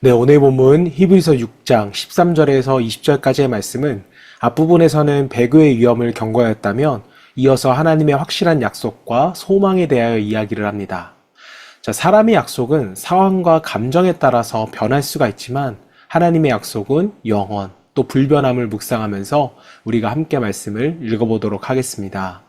네, 오늘 본문 히브리서 6장 13절에서 20절까지의 말씀은 앞부분에서는 배교의 위험을 경고하였다면 이어서 하나님의 확실한 약속과 소망에 대하여 이야기를 합니다. 자, 사람의 약속은 상황과 감정에 따라서 변할 수가 있지만 하나님의 약속은 영원, 또 불변함을 묵상하면서 우리가 함께 말씀을 읽어보도록 하겠습니다.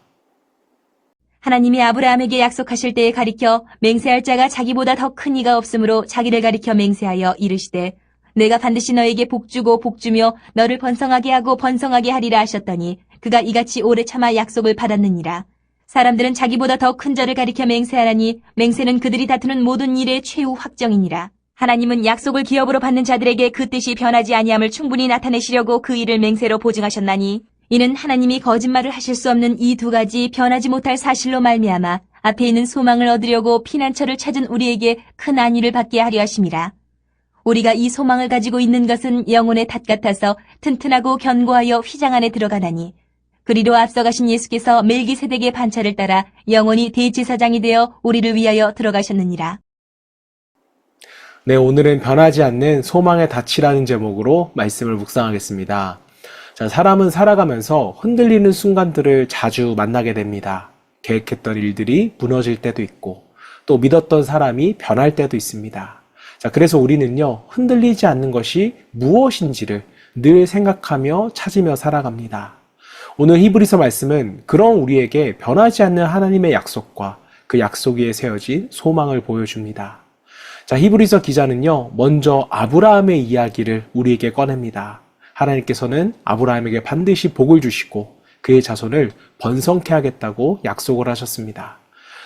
하나님이 아브라함에게 약속하실 때에 가리켜 맹세할 자가 자기보다 더 큰 이가 없으므로 자기를 가리켜 맹세하여 이르시되 내가 반드시 너에게 복주고 복주며 너를 번성하게 하고 번성하게 하리라 하셨더니 그가 이같이 오래 참아 약속을 받았느니라. 사람들은 자기보다 더 큰 자를 가리켜 맹세하라니 맹세는 그들이 다투는 모든 일의 최후 확정이니라. 하나님은 약속을 기업으로 받는 자들에게 그 뜻이 변하지 아니함을 충분히 나타내시려고 그 일을 맹세로 보증하셨나니 이는 하나님이 거짓말을 하실 수 없는 이 두 가지 변하지 못할 사실로 말미암아 앞에 있는 소망을 얻으려고 피난처를 찾은 우리에게 큰 안위를 받게 하려 하심이라. 우리가 이 소망을 가지고 있는 것은 영혼의 닷 같아서 튼튼하고 견고하여 휘장 안에 들어가나니 그리로 앞서가신 예수께서 멜기세덱의 반차를 따라 영원히 대제사장이 되어 우리를 위하여 들어가셨느니라. 네, 오늘은 변하지 않는 소망의 닻이라는 제목으로 말씀을 묵상하겠습니다. 자, 사람은 살아가면서 흔들리는 순간들을 자주 만나게 됩니다. 계획했던 일들이 무너질 때도 있고 또 믿었던 사람이 변할 때도 있습니다. 자, 그래서 우리는요, 흔들리지 않는 것이 무엇인지를 늘 생각하며 찾으며 살아갑니다. 오늘 히브리서 말씀은 그런 우리에게 변하지 않는 하나님의 약속과 그 약속 위에 세워진 소망을 보여줍니다. 자, 히브리서 기자는요, 먼저 아브라함의 이야기를 우리에게 꺼냅니다. 하나님께서는 아브라함에게 반드시 복을 주시고 그의 자손을 번성케 하겠다고 약속을 하셨습니다.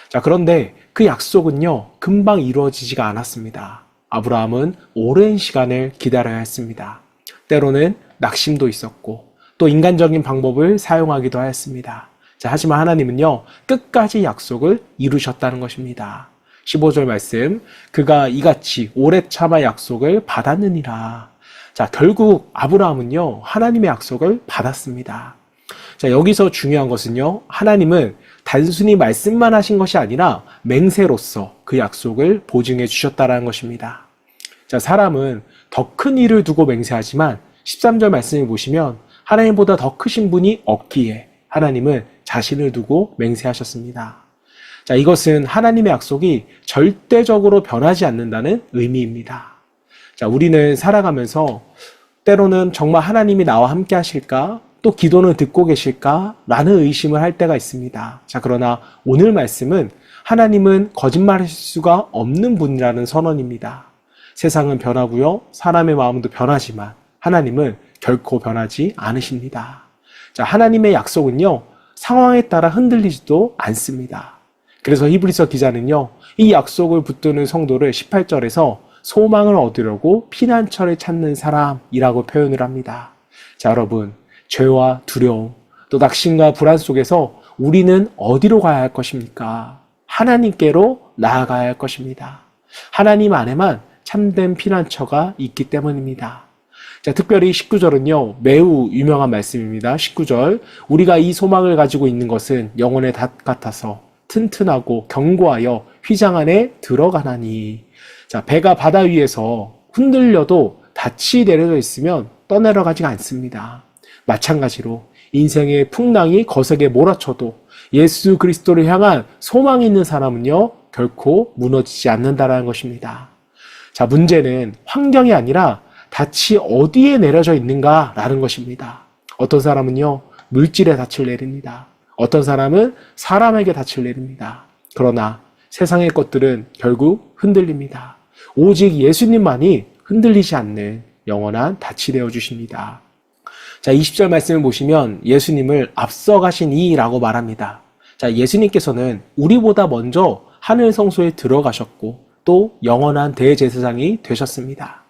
자, 그런데 그 약속은요, 금방 이루어지지가 않았습니다. 아브라함은 오랜 시간을 기다려야 했습니다. 때로는 낙심도 있었고 또 인간적인 방법을 사용하기도 하였습니다. 자, 하지만 하나님은요, 끝까지 약속을 이루셨다는 것입니다. 15절 말씀, 그가 이같이 오래 참아 약속을 받았느니라. 자, 결국 아브라함은요, 하나님의 약속을 받았습니다. 자, 여기서 중요한 것은요, 하나님은 단순히 말씀만 하신 것이 아니라 맹세로서 그 약속을 보증해 주셨다는 것입니다. 자, 사람은 더 큰 일을 두고 맹세하지만 13절 말씀을 보시면 하나님보다 더 크신 분이 없기에 하나님은 자신을 두고 맹세하셨습니다. 자, 이것은 하나님의 약속이 절대적으로 변하지 않는다는 의미입니다. 자, 우리는 살아가면서 때로는 정말 하나님이 나와 함께 하실까? 또 기도는 듣고 계실까? 라는 의심을 할 때가 있습니다. 자, 그러나 오늘 말씀은 하나님은 거짓말하실 수가 없는 분이라는 선언입니다. 세상은 변하고요, 사람의 마음도 변하지만 하나님은 결코 변하지 않으십니다. 자, 하나님의 약속은요, 상황에 따라 흔들리지도 않습니다. 그래서 히브리서 기자는요, 이 약속을 붙드는 성도를 18절에서 소망을 얻으려고 피난처를 찾는 사람이라고 표현을 합니다. 자, 여러분, 죄와 두려움, 또 낙심과 불안 속에서 우리는 어디로 가야 할 것입니까? 하나님께로 나아가야 할 것입니다. 하나님 안에만 참된 피난처가 있기 때문입니다. 자, 특별히 19절은요, 매우 유명한 말씀입니다. 19절, 우리가 이 소망을 가지고 있는 것은 영혼의 닷 같아서 튼튼하고 견고하여 휘장 안에 들어가나니. 자, 배가 바다 위에서 흔들려도 닻이 내려져 있으면 떠내려가지가 않습니다. 마찬가지로 인생의 풍랑이 거세게 몰아쳐도 예수 그리스도를 향한 소망이 있는 사람은요, 결코 무너지지 않는다는 것입니다. 자, 문제는 환경이 아니라 닻이 어디에 내려져 있는가라는 것입니다. 어떤 사람은요, 물질에 닻을 내립니다. 어떤 사람은 사람에게 닻을 내립니다. 그러나 세상의 것들은 결국 흔들립니다. 오직 예수님만이 흔들리지 않는 영원한 닻이 되어 주십니다. 자, 20절 말씀을 보시면 예수님을 앞서가신 이라고 말합니다. 자, 예수님께서는 우리보다 먼저 하늘 성소에 들어가셨고 또 영원한 대제사장이 되셨습니다.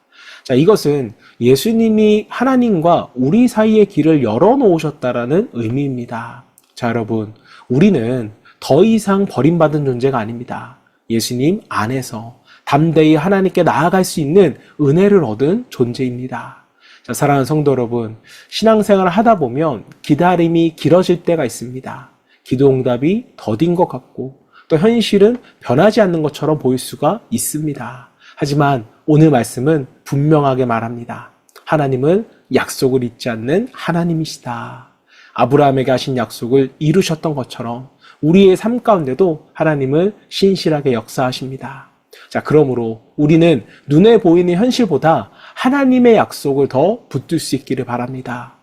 자, 이것은 예수님이 하나님과 우리 사이의 길을 열어놓으셨다라는 의미입니다. 자, 여러분, 우리는 더 이상 버림받은 존재가 아닙니다. 예수님 안에서 담대히 하나님께 나아갈 수 있는 은혜를 얻은 존재입니다. 자, 사랑하는 성도 여러분, 신앙생활을 하다 보면 기다림이 길어질 때가 있습니다. 기도 응답이 더딘 것 같고 또 현실은 변하지 않는 것처럼 보일 수가 있습니다. 하지만 오늘 말씀은 분명하게 말합니다. 하나님은 약속을 잊지 않는 하나님이시다. 아브라함에게 하신 약속을 이루셨던 것처럼 우리의 삶 가운데도 하나님은 신실하게 역사하십니다. 자, 그러므로 우리는 눈에 보이는 현실보다 하나님의 약속을 더 붙들 수 있기를 바랍니다.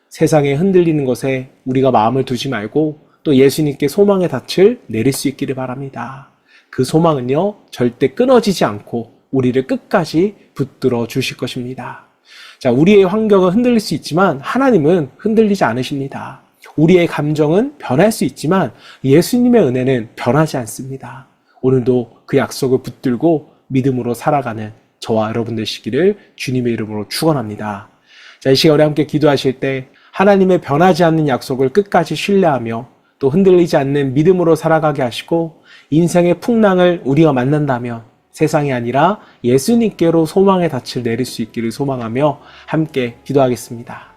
세상에 흔들리는 것에 우리가 마음을 두지 말고 또 예수님께 소망의 닻을 내릴 수 있기를 바랍니다. 그 소망은요, 절대 끊어지지 않고 우리를 끝까지 붙들어 주실 것입니다. 자, 우리의 환경은 흔들릴 수 있지만 하나님은 흔들리지 않으십니다. 우리의 감정은 변할 수 있지만 예수님의 은혜는 변하지 않습니다. 오늘도 그 약속을 붙들고 믿음으로 살아가는 저와 여러분 되시기를 주님의 이름으로 축원합니다. 자, 이 시간에 함께 기도하실 때 하나님의 변하지 않는 약속을 끝까지 신뢰하며 또 흔들리지 않는 믿음으로 살아가게 하시고 인생의 풍랑을 우리가 만난다면 세상이 아니라 예수님께로 소망의 닻을 내릴 수 있기를 소망하며 함께 기도하겠습니다.